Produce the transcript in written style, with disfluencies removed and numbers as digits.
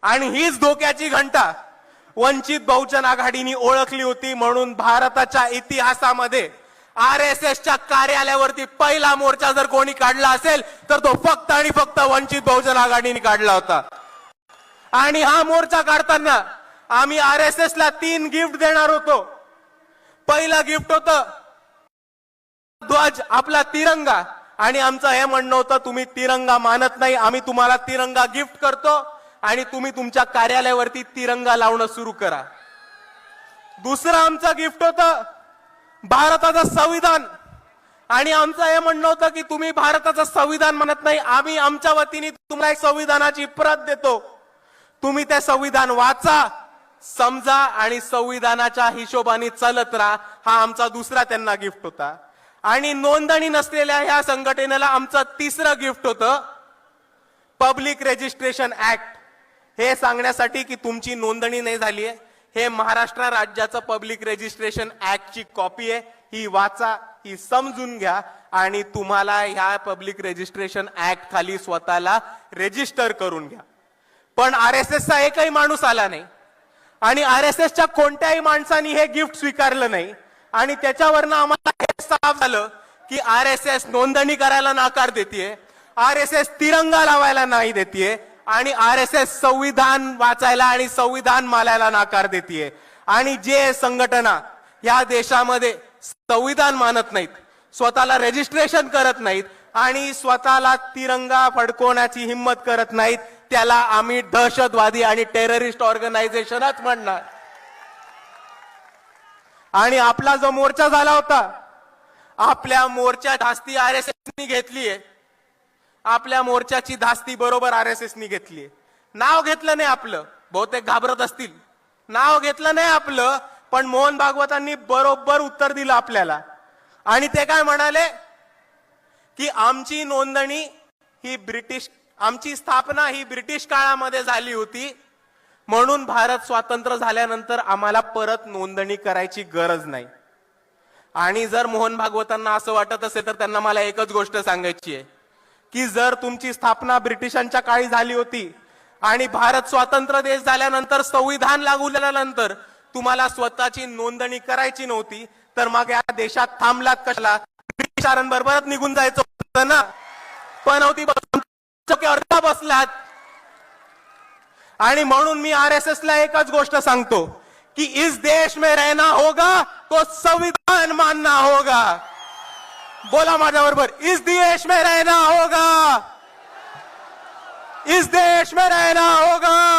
आणि हीच धोक्याची घंटा वंचित बहुजन आघाडीने ओळखली होती. म्हणून भारताच्या इतिहासामध्ये आरएसएसच्या कार्यालयावरती पहिला मोर्चा जर कोणी काढला असेल तर तो फक्त आणि फक्त वंचित बहुजन आघाडीने काढला होता. आणि हा मोर्चा काढताना आम्ही आरएसएसला 3 गिफ्ट देणार होतो. पहिलं गिफ्ट होतं ध्वज, आपला तिरंगा. आणि आमचं हे म्हणणं होतं तुम्ही तिरंगा मानत नाही, आम्ही तुम्हाला तिरंगा गिफ्ट करतो आणि तुम्ही तुमच्या कार्यालयावरती तिरंगा लावणं सुरू करा. दुसरं आमचं गिफ्ट होतं भारताचं संविधान. आणि आमचं हे म्हणणं होतं की तुम्ही भारताचं संविधान म्हणत नाही, आम्ही आमच्या वतीने तुम्हाला एक संविधानाची प्रत देतो. तुम्ही ते संविधान वाचा, समजा आणि संविधानाच्या हिशोबाने चालत राहा. हा आमचा दुसरा त्यांना गिफ्ट होता. आणि नोंदणी नसलेल्या ह्या संघटनेला आमचं तिसरं गिफ्ट होतं पब्लिक रजिस्ट्रेशन ऍक्ट. हे सांगण्यासाठी की तुमची नोंदणी नाही झाली आहे, हे महाराष्ट्र राज्याचं पब्लिक रजिस्ट्रेशन ऍक्टची कॉपी आहे, ही वाचा, ही समजून घ्या आणि तुम्हाला ह्या पब्लिक रजिस्ट्रेशन ऍक्ट खाली स्वतःला रजिस्टर करून घ्या. पण आरएसएसचा एकही माणूस आला नाही आणि आरएसएसच्या कोणत्याही माणसाने हे गिफ्ट स्वीकारलं नाही. आणि त्याच्यावरनं आम्हाला हे साफ झालं की आरएसएस नोंदणी करायला नकार देते, आरएसएस तिरंगा लावायला नाही देते आणि आरएसएस संविधान वाचायला आणि संविधान मानायला नकार देते. आणि जे संघटना या देशामध्ये संविधान मानत नाहीत, स्वतःला रजिस्ट्रेशन करत नाहीत आणि स्वतःला तिरंगा फडकवण्याची हिंमत करत नाहीत, त्याला आम्ही दहशतवादी आणि टेररिस्ट ऑर्गनायझेशनच म्हणणार. आणि आपला जो मोर्चा झाला होता, आपल्या मोर्चा धास्ती आरएसएसनी घेतलीये. आपल्या मोर्चाची धास्ती बरोबर आरएसएसनी घेतलीये. नाव घेतलं नाही आपलं, बहुतेक घाबरत असतील, नाव घेतलं नाही आपलं, पण मोहन भागवतांनी बरोबर उत्तर दिलं आपल्याला. आणि ते काय म्हणाले की आमची नोंदणी ही आमची स्थापना ही ब्रिटिश काळामध्ये झाली होती, म्हणून भारत स्वातंत्र्य झाल्यानंतर आम्हाला परत नोंदणी करायची गरज नाही. आणि जर मोहन भागवतांना असं वाटत असेल तर त्यांना मला एकच गोष्ट सांगायची आहे की जर तुमची स्थापना ब्रिटिशांच्या काळी झाली होती आणि भारत स्वतंत्र देश झाल्यानंतर संविधान लागू झाल्यानंतर तुम्हाला स्वतःची नोंदणी करायची नव्हती, तर मग या देशात थांबलात कशाला? ब्रिटिशांबरोबरच निघून जायचं होतं ना. पण होती बसलात. आणि म्हणून मी आरएसएस ला एकच गोष्ट सांगतो कि इस देश में रहना होगा तो संविधान मानना होगा. बोला माझ्या बरोबर, इस देश में रहना होगा, इस देश में रहना होगा.